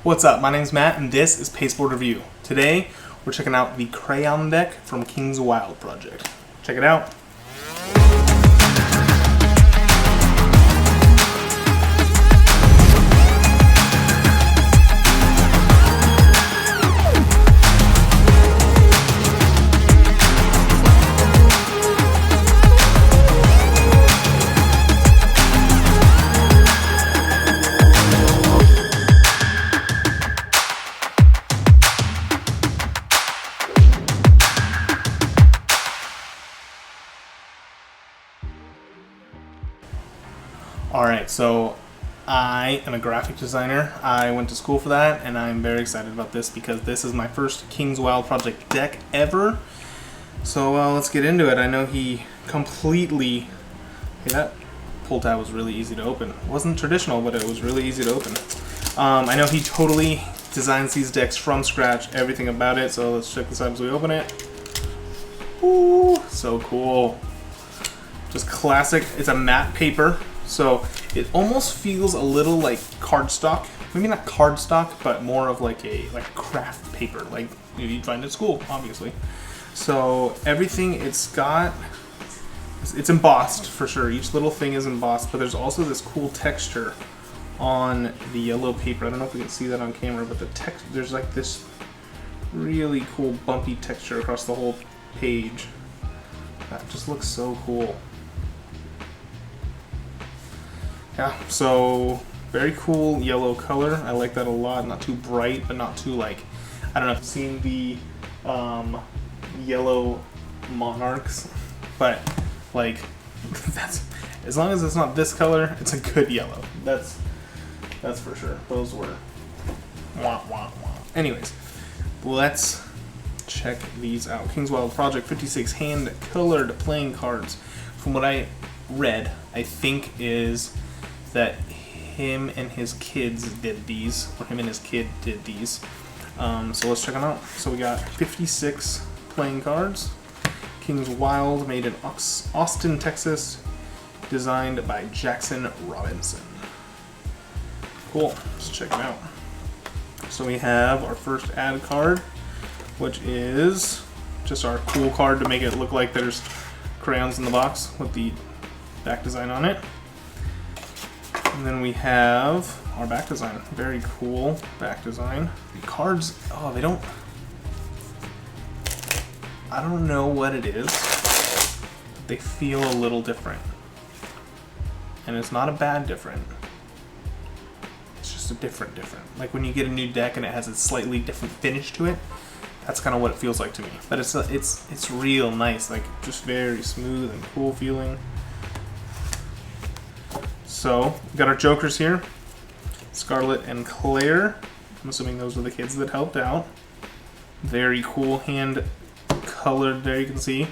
What's up? My name's Matt and this is Pasteboard Review. Today we're checking out the Crayon deck from King's Wild project. Check it out. Alright, so I am a graphic designer. I went to school for that, and I'm very excited about this because this is my first King's Wild project deck ever. So let's get into it. I know he completely... Hey, that pull tab was really easy to open. It wasn't traditional, but it was really easy to open. I know he totally designs these decks from scratch, everything about it, so let's check this out as we open it. Ooh, so cool. Just classic. It's a matte paper. So it almost feels a little like cardstock. Maybe not cardstock, but more of like a craft paper, like you'd find at school, obviously. So everything it's embossed for sure. Each little thing is embossed, but there's also this cool texture on the yellow paper. I don't know if we can see that on camera, but there's like this really cool bumpy texture across the whole page. That just looks so cool. Yeah, so very cool yellow color. I like that a lot. Not too bright, but not too like, I don't know if you've seen the yellow monarchs, but like that's, as long as it's not this color, it's a good yellow. That's for sure. Those were wah wah wah. Anyways, let's check these out. King's Wild Project 56 hand colored playing cards. From what I read, I think is that him and his kids did these, or him and his kid did these. So let's check them out. So we got 56 playing cards. King's Wild, made in Austin, Texas, designed by Jackson Robinson. Cool, let's check them out. So we have our first ad card, which is just our cool card to make it look like there's crayons in the box with the back design on it. And then we have our back design. Very cool back design. The cards, oh, I don't know what it is. They feel a little different. And it's not a bad different. It's just a different. Like when you get a new deck and it has a slightly different finish to it, that's kind of what it feels like to me. But it's real nice, like just very smooth and cool feeling. So, we got our jokers here, Scarlett and Claire. I'm assuming those are the kids that helped out. Very cool hand colored there, you can see.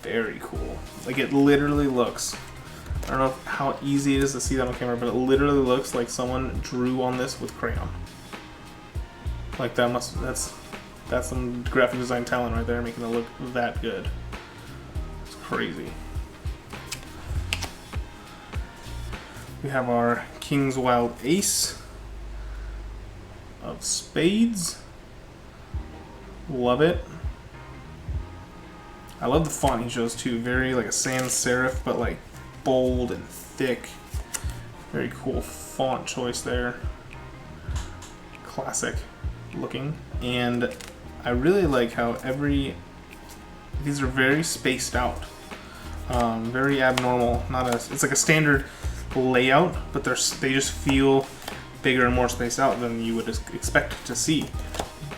Very cool. Like it literally looks, I don't know how easy it is to see that on camera, but it literally looks like someone drew on this with crayon. Like that's some graphic design talent right there, making it look that good. It's crazy. We have our King's Wild Ace of Spades. Love it. I love the font he chose too. Very like a sans serif, but like bold and thick. Very cool font choice there. Classic looking. And I really like how these are very spaced out. Very abnormal. It's like a standard layout, but they just feel bigger and more spaced out than you would expect to see.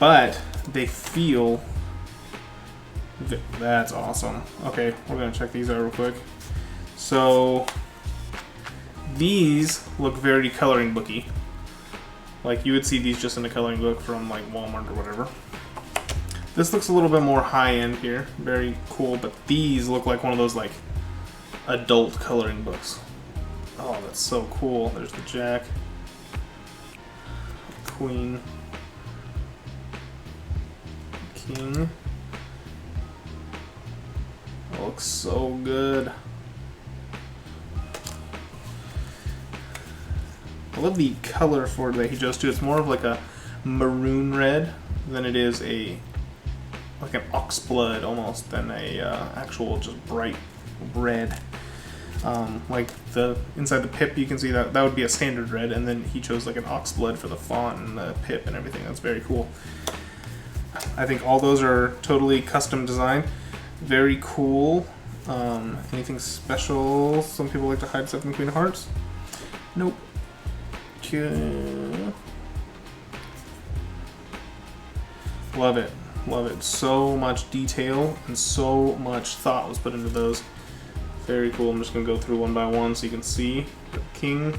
But they feel, that's awesome. Okay, we're gonna check these out real quick. So these look very coloring booky. Like you would see these just in a coloring book from like Walmart or whatever. This looks a little bit more high-end here. Very cool, but these look like one of those like adult coloring books. Oh, that's so cool. There's the Jack, Queen, King, looks so good. I love the color for it that he chose too. It's more of like a maroon red than it is like an ox blood almost than a actual just bright red. Like the inside the pip, you can see that would be a standard red, and then he chose like an ox blood for the font and the pip and everything. That's very cool. I think all those are totally custom designed. Very cool. Anything special? Some people like to hide stuff in Queen of Hearts. Nope. Love it. Love it. So much detail and so much thought was put into those. Very cool. I'm just going to go through one by one so you can see the king.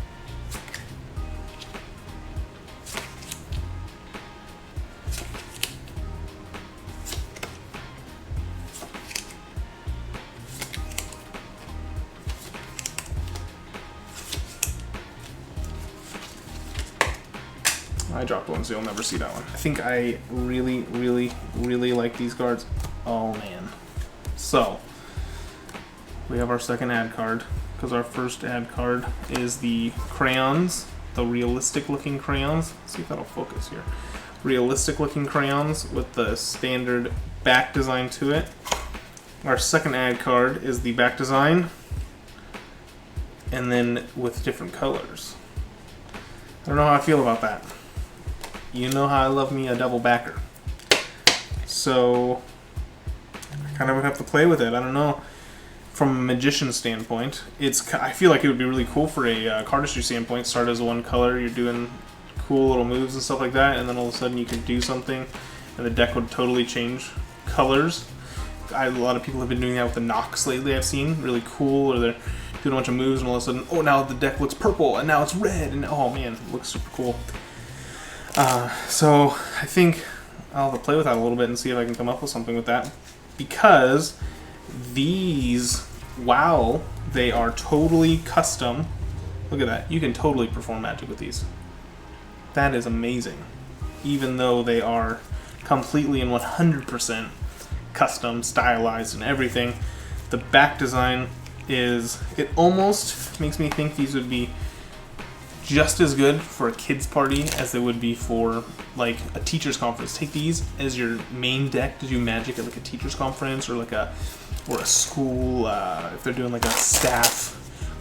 I dropped one, so you'll never see that one. I think I really, really, really like these cards. Oh, man. So, we have our second ad card, because our first ad card is the crayons, the realistic-looking crayons. Let's see if that'll focus here. Realistic-looking crayons with the standard back design to it. Our second ad card is the back design, and then with different colors. I don't know how I feel about that. You know how I love me a double backer. So I kind of would have to play with it. I don't know. From a magician standpoint, I feel like it would be really cool for a cardistry standpoint. Start as one color, you're doing cool little moves and stuff like that, and then all of a sudden you could do something, and the deck would totally change colors. A lot of people have been doing that with the Nox lately. I've seen really cool, or they're doing a bunch of moves, and all of a sudden, oh, now the deck looks purple, and now it's red, and oh man, it looks super cool. So I think I'll have to play with that a little bit and see if I can come up with something with that, because these, wow, they are totally custom. Look at that. You can totally perform magic with these. That is amazing. Even though they are completely and 100% custom, stylized, and everything, the back design is, it almost makes me think these would be just as good for a kid's party as they would be for like a teacher's conference. Take these as your main deck to do magic at like a teacher's conference, or like a school, if they're doing like a staff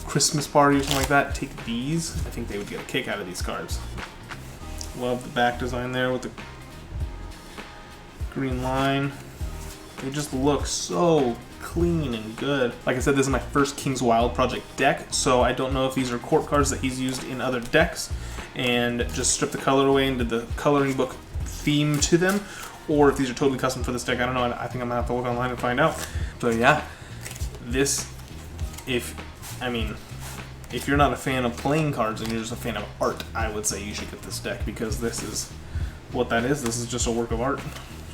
Christmas party or something like that. Take these. I think they would get a kick out of these cards. Love the back design there with the green line. They just look so clean and good. Like I said, this is my first King's Wild project deck, so I don't know if these are court cards that he's used in other decks and just stripped the color away and did the coloring book theme to them, or if these are totally custom for this deck. I don't know. I think I'm gonna have to look online and find out. So yeah, this, if you're not a fan of playing cards and you're just a fan of art, I would say you should get this deck, because this is what that is. This is just a work of art.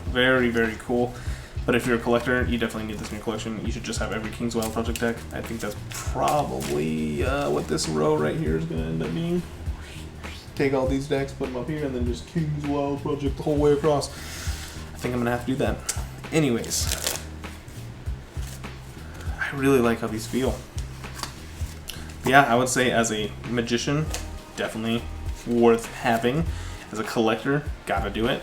Very, very cool. But if you're a collector, you definitely need this in your collection. You should just have every King's Wild project deck. I think that's probably what this row right here is going to end up being. Take all these decks, put them up here, and then just King's Wild project the whole way across. I think I'm going to have to do that. Anyways, I really like how these feel. But yeah, I would say as a magician, definitely worth having. As a collector, gotta do it.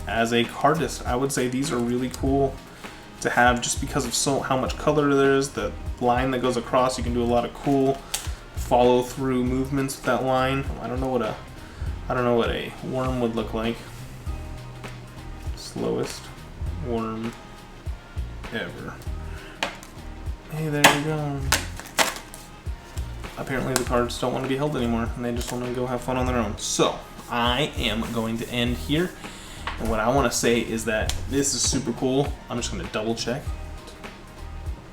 As a cardist, I would say these are really cool to have, just because of how much color there is, the line that goes across. You can do a lot of cool follow through movements with that line. I don't know what a worm would look like. Slowest worm ever. Hey, there you go. Apparently the cards don't want to be held anymore, and they just want to go have fun on their own. So I am going to end here. And what I want to say is that this is super cool. I'm just going to double check.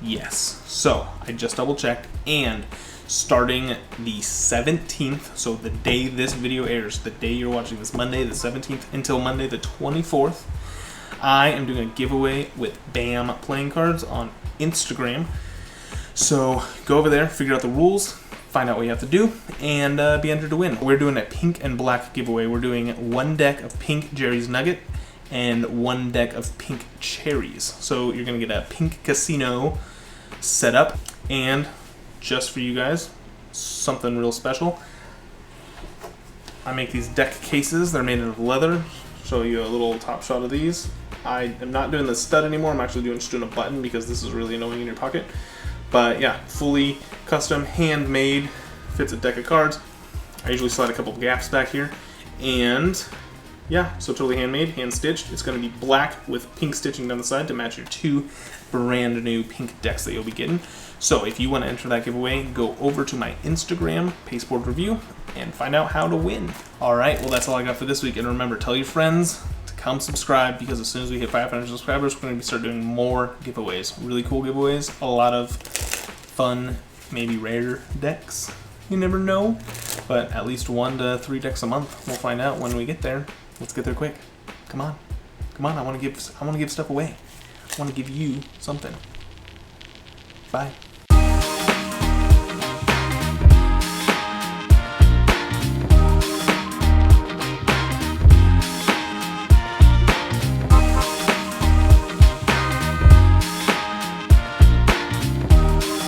Yes. So I just double checked, and starting the 17th, so the day this video airs, the day you're watching this, Monday the 17th until Monday the 24th, I am doing a giveaway with BAM playing cards on Instagram. So go over there, figure out the rules, find out what you have to do, and be entered to win. We're doing a pink and black giveaway. We're doing one deck of pink Jerry's Nugget and one deck of pink cherries. So you're going to get a pink casino set up. And just for you guys, something real special. I make these deck cases. They're made of leather. Show you a little top shot of these. I am not doing the stud anymore. I'm actually just doing a button because this is really annoying in your pocket. But yeah, fully custom, handmade, fits a deck of cards. I usually slide a couple of gaps back here. And yeah, so totally handmade, hand stitched. It's going to be black with pink stitching down the side to match your 2 brand new pink decks that you'll be getting. So if you want to enter that giveaway, go over to my Instagram, Pasteboard Review, and find out how to win. All right, well, that's all I got for this week. And remember, tell your friends to come subscribe, because as soon as we hit 500 subscribers, we're going to start doing more giveaways. Really cool giveaways. A lot of fun, maybe rare decks. You never know. But at least 1 to 3 decks a month. We'll find out when we get there. Let's get there quick. Come on. Come on, I want to give stuff away. I want to give you something. Bye.